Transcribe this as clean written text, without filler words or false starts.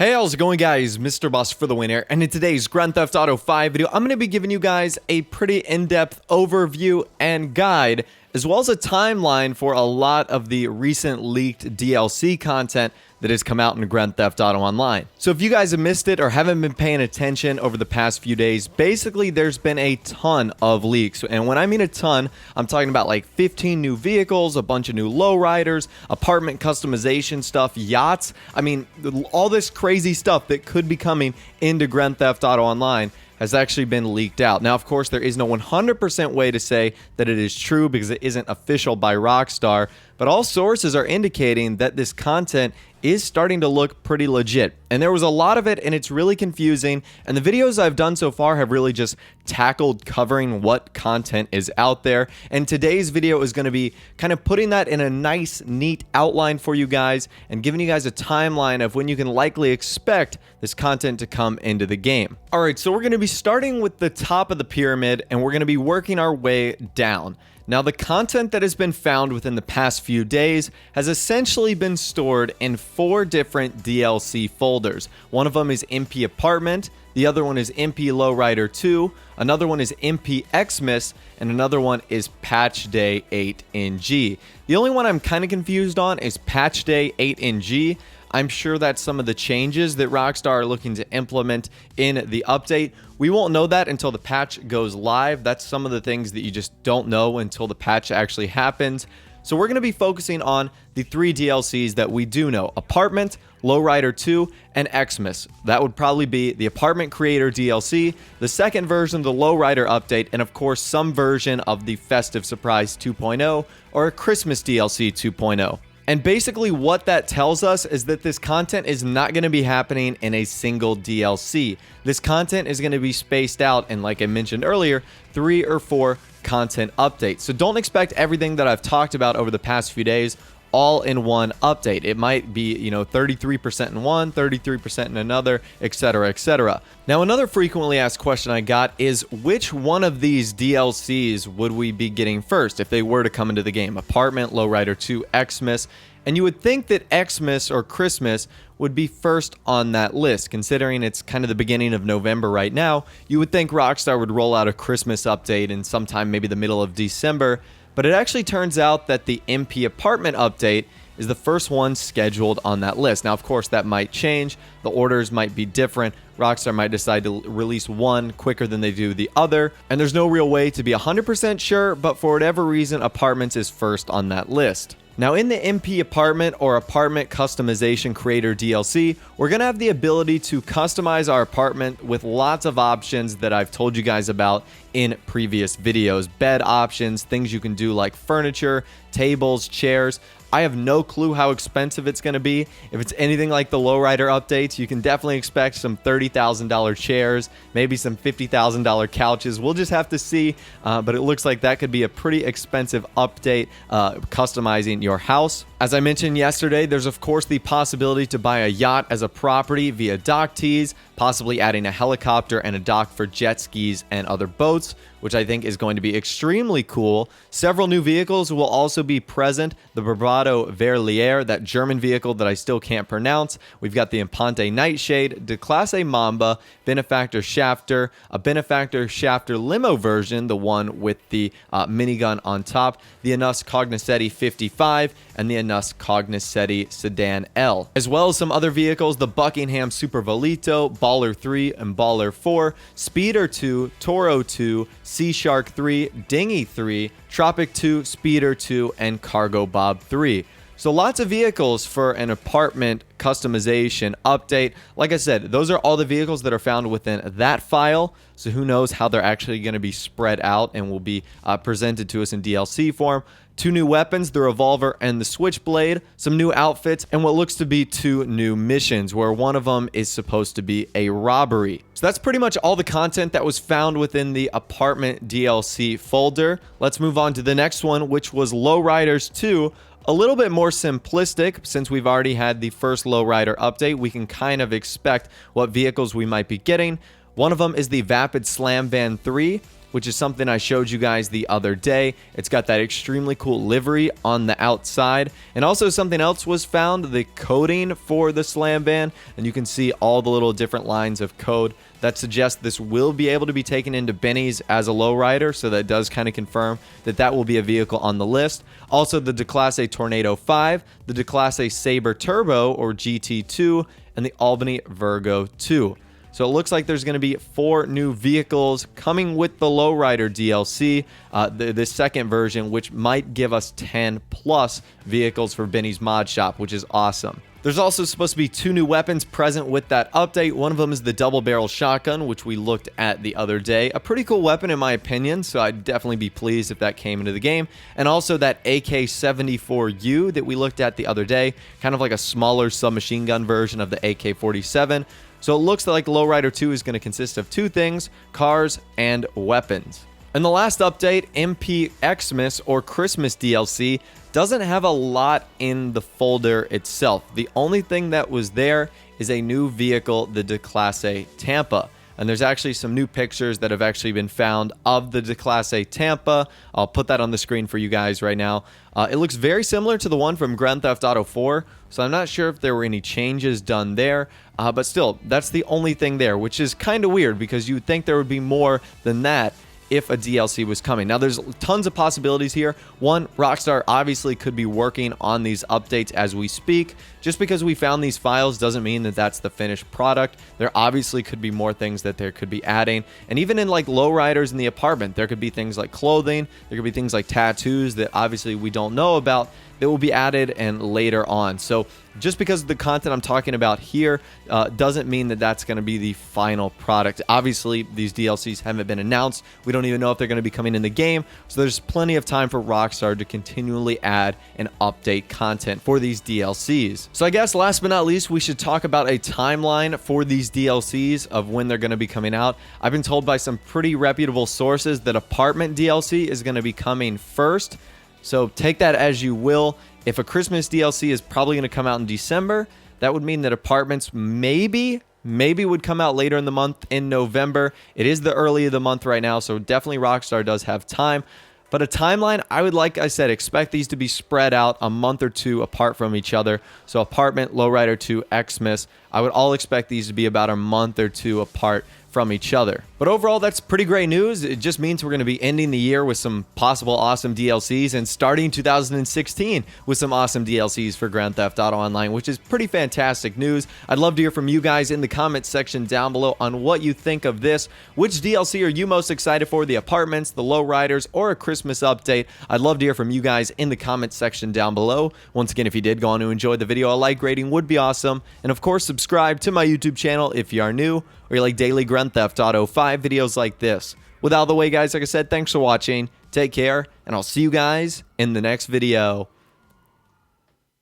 Hey, how's it going, guys? Mr. Boss for the win here, and in today's Grand Theft Auto 5 video, I'm going to be giving you guys a pretty in-depth overview and guide, as well as a timeline for a lot of the recent leaked DLC content that has come out in Grand Theft Auto Online. So if you guys have missed it or haven't been paying attention over the past few days, basically there's been a ton of leaks. And when I mean a ton, I'm talking about like 15 new vehicles, a bunch of new lowriders, apartment customization stuff, yachts. I mean, all this crazy stuff that could be coming into Grand Theft Auto Online has actually been leaked out. Now, of course, there is no 100% way to say that it is true because it isn't official by Rockstar, but all sources are indicating that this content is starting to look pretty legit. And there was a lot of it, and it's really confusing. And the videos I've done so far have really just tackled covering what content is out there. And today's video is going to be kind of putting that in a nice, neat outline for you guys and giving you guys a timeline of when you can likely expect this content to come into the game. All right, so we're going to be starting with the top of the pyramid, and we're going to be working our way down. Now, the content that has been found within the past few days has essentially been stored in 4 different DLC folders. One of them is MP Apartment, the other one is MP Lowrider 2, another one is MP Xmas, and another one is Patch Day 8NG. The only one I'm kind of confused on is Patch Day 8NG. I'm sure that's some of the changes that Rockstar are looking to implement in the update. We won't know that until the patch goes live. That's some of the things that you just don't know until the patch actually happens. So we're going to be focusing on the 3 DLCs that we do know: Apartment, Lowrider 2, and Xmas. That would probably be the Apartment Creator DLC, the second version of the Lowrider update, and of course some version of the Festive Surprise 2.0 or a Christmas DLC 2.0. And basically what that tells us is that this content is not going to be happening in a single DLC. This content is going to be spaced out in, like I mentioned earlier, 3 or 4 content updates. So don't expect everything that I've talked about over the past few days all in one update. It might be, 33% in one, 33% in another, etc., etc. Now, another frequently asked question I got is which one of these DLCs would we be getting first if they were to come into the game? Apartment, Lowrider 2, Xmas. And you would think that Xmas or Christmas would be first on that list, considering it's kind of the beginning of November right now. You would think Rockstar would roll out a Christmas update in sometime maybe the middle of December. But it actually turns out that the MP Apartment update is the first one scheduled on that list. Now, of course, that might change. The orders might be different. Rockstar might decide to release one quicker than they do the other. And there's no real way to be 100% sure, but for whatever reason, Apartments is first on that list. Now, in the MP Apartment or Apartment Customization Creator DLC, we're going to have the ability to customize our apartment with lots of options that I've told you guys about in previous videos. Bed options, things you can do like furniture, tables, chairs. I have no clue how expensive it's going to be. If it's anything like the Lowrider updates, you can definitely expect some $30,000 chairs, maybe some $50,000 couches. We'll just have to see, but it looks like that could be a pretty expensive update, customizing your house. As I mentioned yesterday, there's of course the possibility to buy a yacht as a property via dock teas, possibly adding a helicopter and a dock for jet skis and other boats, which I think is going to be extremely cool. Several new vehicles will also be present. The Bravado Verlier, that German vehicle that I still can't pronounce. We've got the Impante Nightshade, De Classe Mamba, Benefactor Shafter, a Benefactor Shafter limo version, the one with the minigun on top, the Anus Cognoscenti 55, and the Anus Cognoscenti Sedan L. As well as some other vehicles, the Buckingham Super Volito, Baller 3 and Baller 4, Speeder 2, Toro 2, Sea Shark 3, Dinghy 3, Tropic 2, Speeder 2, and Cargo Bob 3. So lots of vehicles for an apartment customization update. Like I said, those are all the vehicles that are found within that file. So who knows how they're actually going to be spread out and will be presented to us in DLC form. 2 new weapons, the revolver and the switchblade, some new outfits, and what looks to be 2 new missions, where one of them is supposed to be a robbery. So that's pretty much all the content that was found within the Apartment DLC folder. Let's move on to the next one, which was Lowriders 2. A little bit more simplistic, since we've already had the first Lowrider update. We can kind of expect what vehicles we might be getting. One of them is the Vapid Slam Van 3. which is something I showed you guys the other day. It's got that extremely cool livery on the outside. And also something else was found, the coding for the Slam Van. And you can see all the little different lines of code that suggest this will be able to be taken into Benny's as a lowrider. So that does kind of confirm that that will be a vehicle on the list. Also the Declasse Tornado 5, the Declasse Sabre Turbo or GT2, and the Albany Virgo 2. So it looks like there's going to be 4 new vehicles coming with the Lowrider DLC, the second version, which might give us 10 plus vehicles for Benny's Mod Shop, which is awesome. There's also supposed to be 2 new weapons present with that update. One of them is the double barrel shotgun, which we looked at the other day. A pretty cool weapon in my opinion, so I'd definitely be pleased if that came into the game. And also that AK-74U that we looked at the other day, kind of like a smaller submachine gun version of the AK-47. So it looks like Lowrider 2 is going to consist of 2 things, cars and weapons. And the last update, MP Xmas or Christmas DLC, doesn't have a lot in the folder itself. The only thing that was there is a new vehicle, the Declasse Tampa. And there's actually some new pictures that have actually been found of the Declasse Tampa. I'll put that on the screen for you guys right now. It looks very similar to the one from Grand Theft Auto 4, so I'm not sure if there were any changes done there. But still, that's the only thing there, which is kind of weird because you would think there would be more than that if a DLC was coming. Now, there's tons of possibilities here. One, Rockstar obviously could be working on these updates as we speak. Just because we found these files doesn't mean that that's the finished product. There obviously could be more things that there could be adding. And even in like lowriders in the apartment, there could be things like clothing. There could be things like tattoos that obviously we don't know about that will be added and later on. So just because of the content I'm talking about here doesn't mean that that's going to be the final product. Obviously, these DLCs haven't been announced. We don't even know if they're going to be coming in the game. So there's plenty of time for Rockstar to continually add and update content for these DLCs. So I guess last but not least, we should talk about a timeline for these DLCs of when they're going to be coming out. I've been told by some pretty reputable sources that Apartment DLC is going to be coming first. So take that as you will. If a Christmas DLC is probably going to come out in December, that would mean that Apartments maybe would come out later in the month in November. It is the early of the month right now, so definitely Rockstar does have time. But a timeline, I would, like I said, expect these to be spread out a month or 2 apart from each other. So Apartment, Lowrider 2, Xmas, I would all expect these to be about a month or 2 apart from each other. But overall, that's pretty great news. It just means we're going to be ending the year with some possible awesome DLCs and starting 2016 with some awesome DLCs for Grand Theft Auto Online, which is pretty fantastic news. I'd love to hear from you guys in the comments section down below on what you think of this. Which DLC are you most excited for? The Apartments, the Lowriders, or a Christmas update? I'd love to hear from you guys in the comments section down below. Once again, if you did go on to enjoy the video, a like rating would be awesome. And of course, subscribe to my YouTube channel if you are new, or you like daily Grand Theft Auto 5 videos like this. With all the way, guys, like I said, thanks for watching. Take care, and I'll see you guys in the next video.